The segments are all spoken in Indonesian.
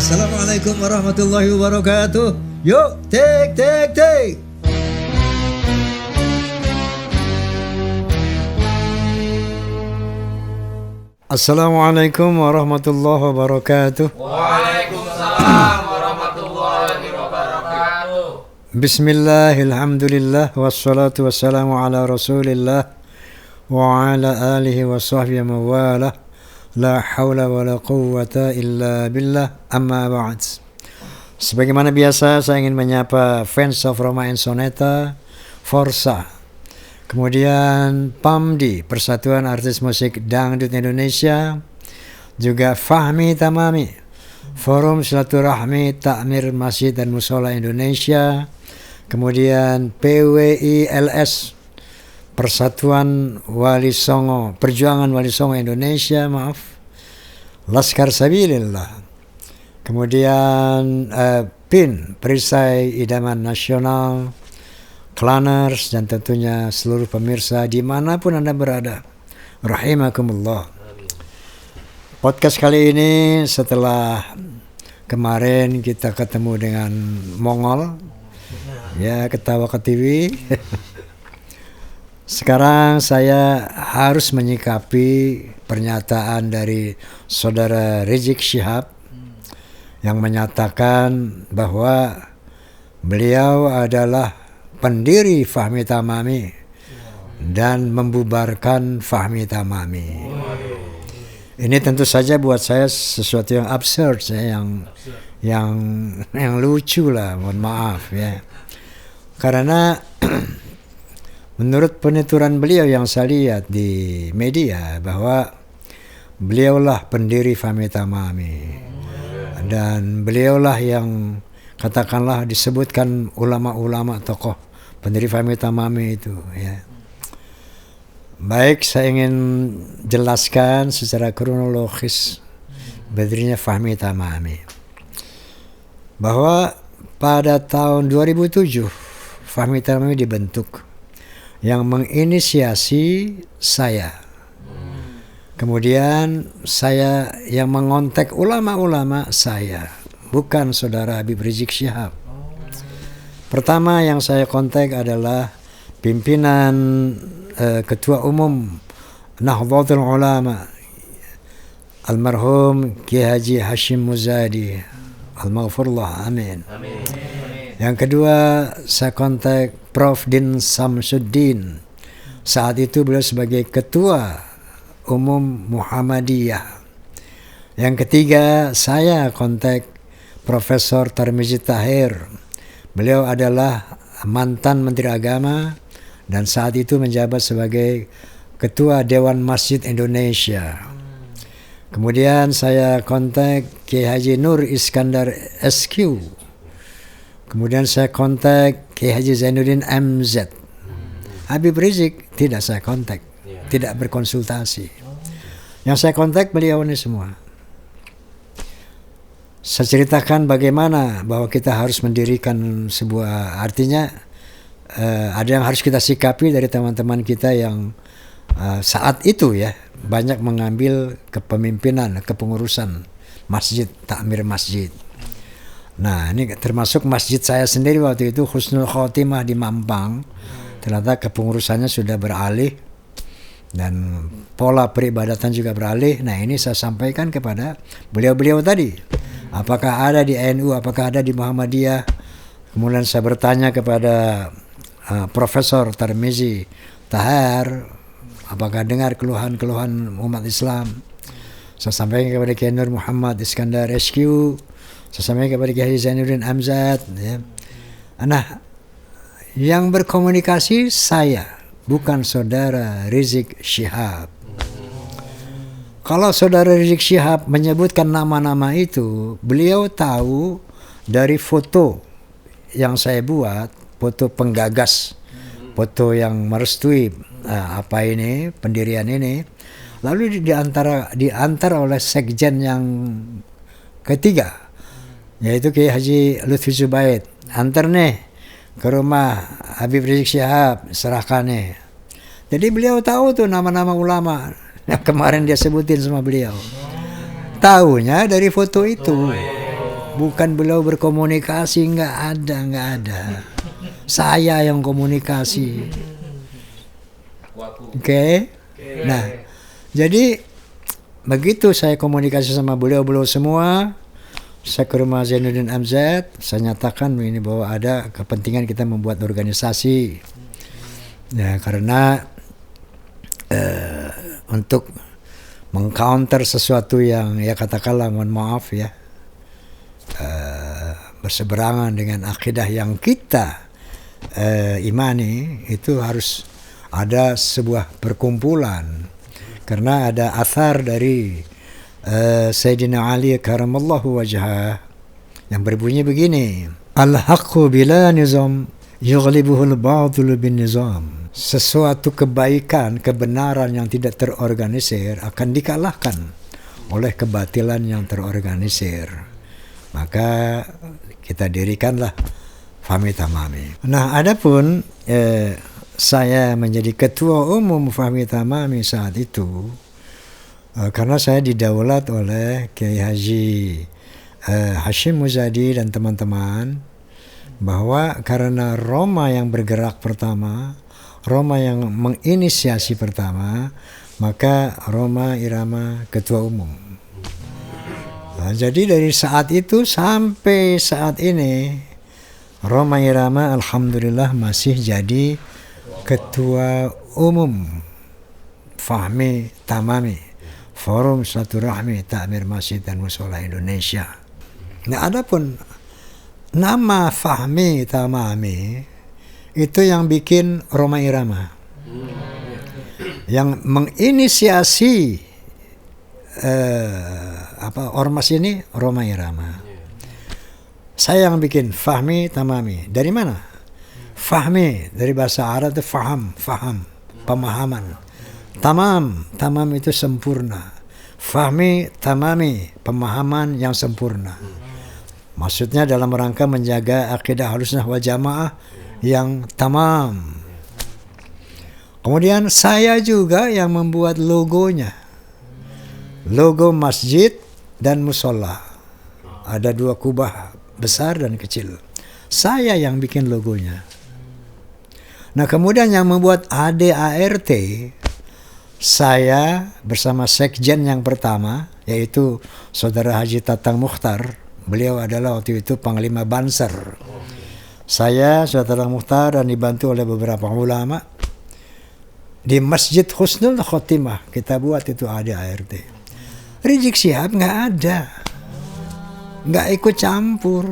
Assalamualaikum warahmatullahi wabarakatuh. Yuk, take. Assalamualaikum warahmatullahi wabarakatuh. Waalaikumsalam warahmatullahi wabarakatuh. Bismillahirrahmanirrahim. Wassalatu wassalamu ala rasulillah wa ala alihi wa sahbihi mawalah. La hawla wa la quwwata illa billah, amma ba'd. Sebagaimana biasa, saya ingin menyapa fans of Roma and Soneta, Forsa, kemudian PAMDI, Persatuan Artis Musik Dangdut Indonesia, juga Fahmi Tamami, Forum Silaturahmi Takmir Masjid dan Musola Indonesia, kemudian PWILS, Persatuan Wali Songo, Perjuangan Wali Songo Indonesia, Laskar Sabilillah, kemudian PIN, Perisai Idaman Nasional, Klaners, dan tentunya seluruh pemirsa dimanapun Anda berada, rahimakumullah. Podcast kali ini setelah kemarin kita ketemu dengan Mongol, ya, ketawa ke TV. Sekarang saya harus menyikapi pernyataan dari saudara Rizik Syihab yang menyatakan bahwa beliau adalah pendiri Fahmi Tamami dan membubarkan Fahmi Tamami. Ini tentu saja buat saya sesuatu yang absurd, yang lucu lah, mohon maaf ya. Karena menurut penuturan beliau yang saya lihat di media bahwa beliaulah pendiri Fahmi Tamami dan beliaulah yang katakanlah disebutkan ulama-ulama tokoh pendiri Fahmi Tamami itu ya. Baik, saya ingin jelaskan secara kronologis berdirinya Fahmi Tamami. Bahwa pada tahun 2007 Fahmi Tamami dibentuk, yang menginisiasi saya. Kemudian saya yang mengontak ulama-ulama saya, bukan saudara Habib Rizik Syihab. Pertama yang saya kontak adalah pimpinan Ketua Umum Nahdlatul Ulama, almarhum Kiai Haji Hashim Muzadi, al-maghfurullah, amin. Yang kedua saya kontak Prof. Din Samsuddin. Saat itu beliau sebagai Ketua Umum Muhammadiyah. Yang ketiga saya kontak Profesor Tarmizi Tahir. Beliau adalah mantan Menteri Agama dan saat itu menjabat sebagai Ketua Dewan Masjid Indonesia. Kemudian saya kontak Kiai Haji Nur Iskandar SQ. Kemudian saya kontak Kiai Haji Zainuddin MZ. Habib Rizik tidak saya kontak, tidak berkonsultasi. Yang saya kontak beliau ini semua. Saya ceritakan bagaimana bahwa kita harus mendirikan sebuah, artinya ada yang harus kita sikapi dari teman-teman kita yang saat itu ya banyak mengambil kepemimpinan, kepengurusan masjid, takmir masjid. Nah, ini termasuk masjid saya sendiri waktu itu, Husnul Khotimah di Mampang. Ternyata kepengurusannya sudah beralih dan pola peribadatan juga beralih. Nah, ini saya sampaikan kepada beliau-beliau tadi. Apakah ada di NU, apakah ada di Muhammadiyah? Kemudian saya bertanya kepada Profesor Tarmizi Tahir, apakah dengar keluhan-keluhan umat Islam? Saya sampaikan kepada Kiai Nur Muhammad Iskandar SQ. Saya sampaikan kepada Kiai Zainuddin Amzad ya. Nah, yang berkomunikasi saya, bukan saudara Rizik Syihab. Kalau saudara Rizik Syihab menyebutkan nama-nama itu, beliau tahu dari foto yang saya buat, foto penggagas, foto yang merestui apa ini, pendirian ini. Lalu diantar oleh sekjen yang ketiga, yaitu Kiai Haji Lutfi Zubaid. Antar nih ke rumah Habib Rizik Syihab, serahkan nih. Jadi beliau tahu tuh nama-nama ulama yang kemarin dia sebutin sama beliau. Tahunya dari foto itu. Bukan beliau berkomunikasi, nggak ada. Saya yang komunikasi. Oke. Nah, jadi begitu saya komunikasi sama beliau semua, saya ke rumah Zainuddin MZ, saya nyatakan ini bahwa ada kepentingan kita membuat organisasi. Ya, karena untuk mengcounter sesuatu yang ya katakanlah mohon maaf ya berseberangan dengan akidah yang kita imani, itu harus ada sebuah perkumpulan. Karena ada athar dari Sayyidina Ali karamallahu wajhah yang berbunyi begini, al-haqqu bila nizam yughlibuhul batil bin nizam. Sesuatu kebaikan, kebenaran yang tidak terorganisir akan dikalahkan oleh kebatilan yang terorganisir. Maka kita dirikanlah Fahmi Tamami. Nah, adapun saya menjadi ketua umum Fahmi Tamami saat itu karena saya didaulat oleh Kiai Haji Hashim Muzadi dan teman-teman, bahwa karena Roma yang bergerak pertama, Roma yang menginisiasi pertama, maka Roma Irama ketua umum. Nah, jadi dari saat itu sampai saat ini Roma Irama alhamdulillah masih jadi ketua umum Fahmi Tamami, Forum Silaturahmi Takmir Masjid dan Mushola Indonesia. Nah, adapun nama Fahmi Tamami itu yang bikin Roma Irama, yang menginisiasi ormas ini Roma Irama. Saya yang bikin Fahmi Tamami. Dari mana? Fahmi dari bahasa Arab itu faham, pemahaman. Tamam itu sempurna. Fahmi Tamami, pemahaman yang sempurna. Maksudnya dalam rangka menjaga akidah Ahlussunnah wal Jamaah yang tamam. Kemudian saya juga yang membuat logonya. Logo masjid dan musola. Ada 2 kubah besar dan kecil. Saya yang bikin logonya. Nah, kemudian yang membuat ADART, saya bersama sekjen yang pertama, yaitu Saudara Haji Tatang Mukhtar. Beliau adalah waktu itu Panglima Banser. Saya, Saudara Mukhtar, dan dibantu oleh beberapa ulama. Di Masjid Husnul Khotimah kita buat itu ADART. Rizik Syihab nggak ada. Nggak ikut campur.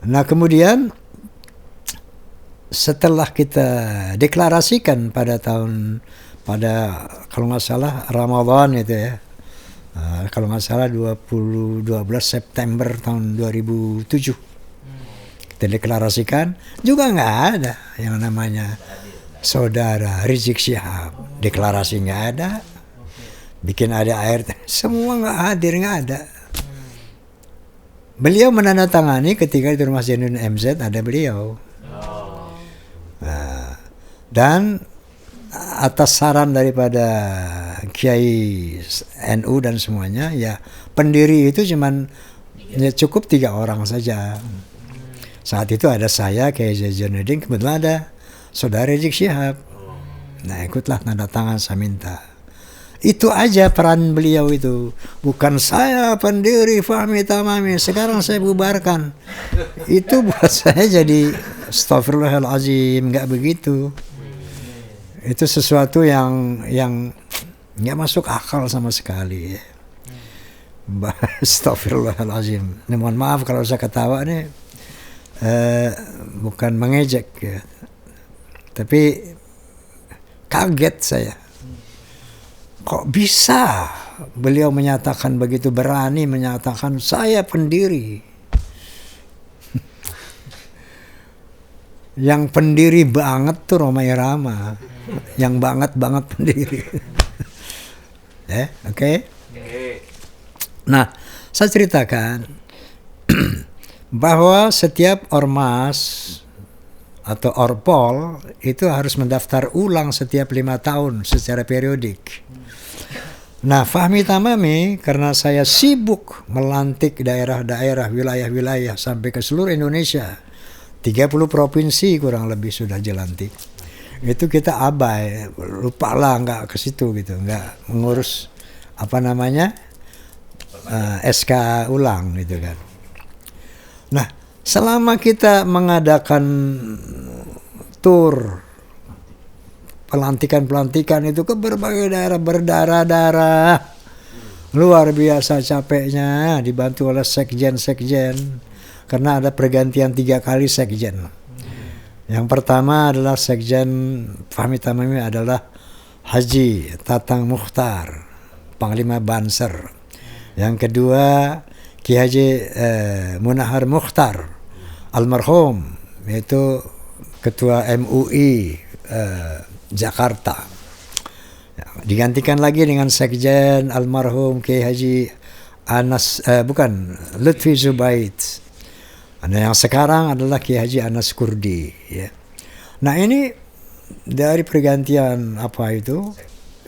Nah, kemudian setelah kita deklarasikan pada kalau nggak salah Ramadan itu ya, kalau nggak salah 12 September tahun 2007 kita deklarasikan, juga nggak ada yang namanya Saudara Rizik Syihab. Deklarasi nggak ada, bikin ADART, semua nggak hadir, nggak ada. Beliau menandatangani ketika di rumah Zainuddin MZ ada beliau. Dan atas saran daripada Kiai NU dan semuanya, ya pendiri itu cukup 3 orang saja. Saat itu ada saya, Kiai Zainuddin, kebetulan ada Saudara Rizik Syihab. Nah, ikutlah tanda tangan saya minta. Itu aja peran beliau itu. Bukan saya pendiri Fahmi Tamami, sekarang saya bubarkan. Itu buat saya jadi astagfirullahalazim, nggak begitu. Itu sesuatu yang nggak masuk akal sama sekali. Astagfirullahalazim. Mohon maaf kalau saya ketawa nih, bukan mengejek ya. Tapi kaget saya. Kok bisa beliau menyatakan begitu, berani menyatakan saya pendiri. Yang pendiri banget tuh Roma Irama. Yang banget pendiri. Oke. Nah, saya ceritakan bahwa setiap ormas atau orpol itu harus mendaftar ulang setiap 5 tahun secara periodik. Nah, Fahmi Tamami karena saya sibuk melantik daerah-daerah, wilayah-wilayah sampai ke seluruh Indonesia. 30 provinsi kurang lebih sudah dilantik. Itu kita abai, lupa lah nggak ke situ gitu, nggak mengurus SK ulang gitu kan. Nah, selama kita mengadakan tur pelantikan itu ke berbagai daerah berdarah-darah, luar biasa capeknya, dibantu oleh sekjen karena ada pergantian 3 kali sekjen. Yang pertama adalah sekjen Fahmi Tamami adalah Haji Tatang Mukhtar, Panglima Banser. Yang kedua Ki Haji Munahar Mukhtar almarhum, yaitu ketua MUI Jakarta. Digantikan lagi dengan sekjen almarhum Ki Haji Lutfi Zubaid. Nah, yang sekarang adalah Ki Haji Anas Kurdi, ya. Nah, ini dari pergantian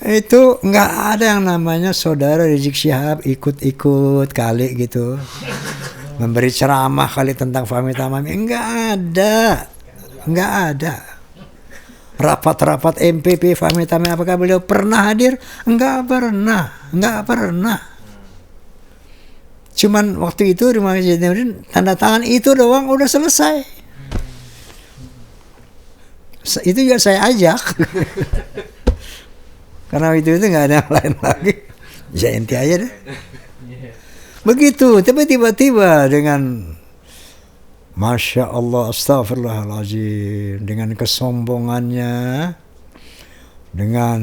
itu nggak ada yang namanya saudara Rizik Syihab ikut-ikut kali gitu memberi ceramah kali tentang Fahmi Tamami, nggak ada. Rapat-rapat MPP Fahmi Tamami, apakah beliau pernah hadir? Nggak pernah. Cuman waktu itu Rumah Jainuddin tanda tangan itu doang udah selesai. Itu juga saya ajak. Karena itu nggak ada yang lain lagi. Ya inti aja deh. Begitu, tapi tiba-tiba dengan Masya Allah, astagfirullahaladzim, dengan kesombongannya, dengan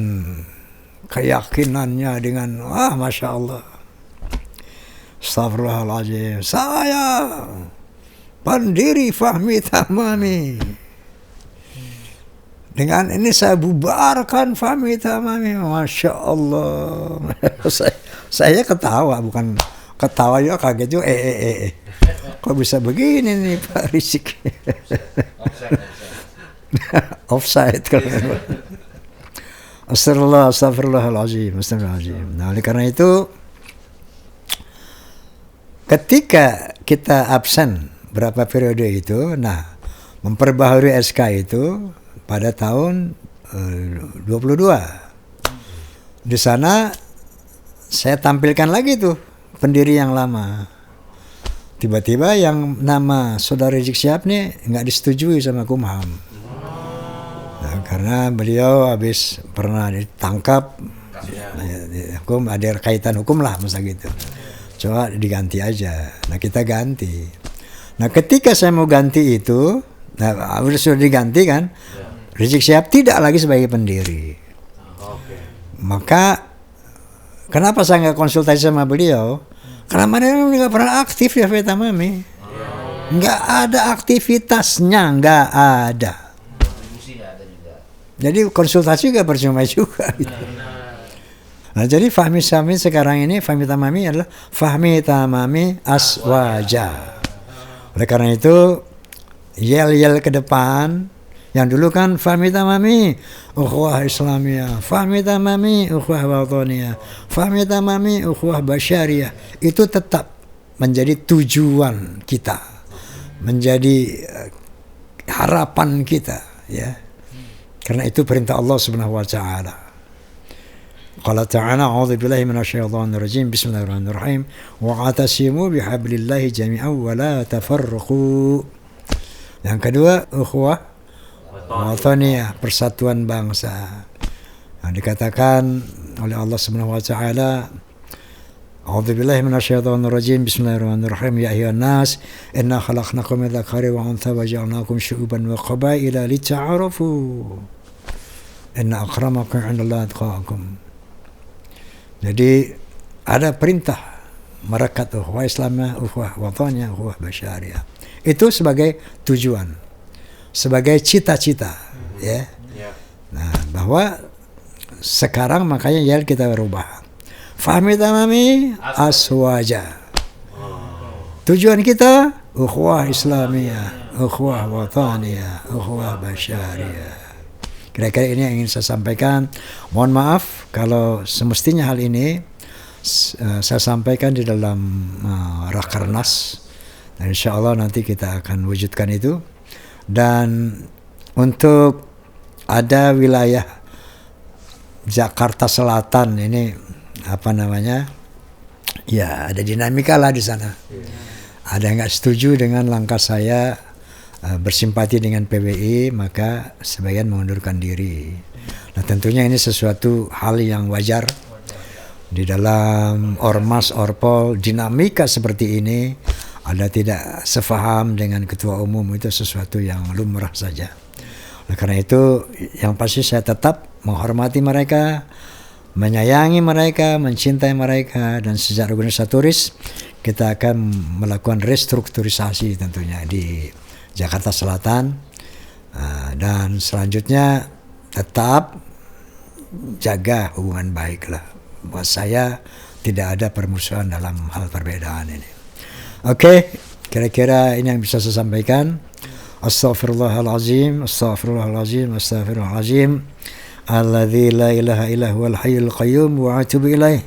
keyakinannya, dengan Masya Allah, astagfirullahaladzim, saya pendiri Fahmi Tamami. Dengan ini saya bubarkan Fahmi Tamami. Masya Allah. saya ketawa, bukan ketawa juga, kaget juga. Kok bisa begini nih Pak Rizik? Offside kalau. Astagfirullahaladzim. Nah, oleh karena itu, ketika kita absen berapa periode itu, nah, memperbaharui SK itu pada tahun 22. Di sana saya tampilkan lagi tuh pendiri yang lama. Tiba-tiba yang nama saudara Rizik Syihab nih nggak disetujui sama Kumham. Nah, karena beliau habis pernah ditangkap, hukum ada kaitan hukum lah masa gitu. Coba diganti aja. Nah, kita ganti. Nah, ketika saya mau ganti itu, sudah diganti kan, Rizik Syihab tidak lagi sebagai pendiri. Maka kenapa saya nggak konsultasi sama beliau? Karena mereka nggak pernah aktif ya Fahmi Tamami. Nggak ada aktivitasnya, nggak ada. Jadi konsultasi juga percuma juga. Gitu. Nah, jadi Fahmi Tamami sekarang ini, Fahmi Tamami adalah Fahmi Tamami Aswaja. Oleh karena itu, yel-yel ke depan. Yang dulu kan Fahmi Tamami ukhuwah Islamiyah, Fahmi Tamami ukhuwah Wataniyah, Fahmi Tamami ukhuwah Basyariyah. Itu tetap menjadi tujuan kita, menjadi harapan kita, ya. Karena itu perintah Allah Subhanahu wa taala. Qala ta'ala, a'udzu billahi minasyaitonir rajim, bismillahirrahmanirrahim, wa'tasimu bihablillahi jami'an wa la tafarraqu. Yang kedua, ukhuwah Wataniyah, persatuan bangsa. Nah, dikatakan oleh Allah Subhanahu wa taala, a'udzubillahi minasyaitonir rajim, bismillahirrahmanirrahim, ya ayyuhan nas inna khalaqnakum min dzakarin wa untha wa ja'alnakum syu'uban wa qabaila lita'arafu inna akramakum 'indallahi atqakum. Jadi ada perintah merekat ukhuwah Islamiyah, ukhuwah wataniyah, ukhuwah basyariyah. Itu sebagai tujuan, sebagai cita-cita, ya. Nah, bahwa sekarang makanya ya kita berubah. Fahmi Tamami Aswaja. Tujuan kita ukhuwah Islamiyah, ukhuwah wataniyah, ukhuwah basyariyah. Kira-kira ini yang ingin saya sampaikan. Mohon maaf kalau semestinya hal ini saya sampaikan di dalam Rakernas. Dan insya Allah nanti kita akan wujudkan itu. Dan untuk ada wilayah Jakarta Selatan ini ya ada dinamika lah di sana. Ada yang nggak setuju dengan langkah saya bersimpati dengan PBI, maka sebagian mengundurkan diri. Nah tentunya ini sesuatu hal yang wajar di dalam ormas orpol. Dinamika seperti ini, ada tidak sefaham dengan ketua umum, itu sesuatu yang lumrah saja. Oleh karena itu yang pasti saya tetap menghormati mereka, menyayangi mereka, mencintai mereka, dan secara organisatoris kita akan melakukan restrukturisasi tentunya di Jakarta Selatan, dan selanjutnya tetap jaga hubungan baik lah. Buat saya tidak ada permusuhan dalam hal perbedaan ini. Oke, kira-kira ini yang bisa saya sampaikan. Astaghfirullahalazim, astaghfirullahalazim, astaghfirullahalazim. Alladzi la ilaha illa huwal hayyul qayyum wa atubu ilaih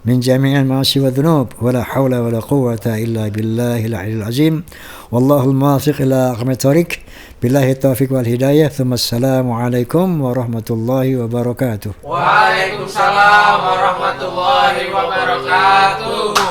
min jami'il ma'asi wa dhunub wa la hawla wa la quwwata illa billahil aliyyil azim. Wallahul muwaffiq ila aqwamit thoriq. Billahi taufiq wal hidayah. Tsumma assalamu alaikum warahmatullahi wabarakatuh. Waalaikumsalam warahmatullahi wabarakatuh.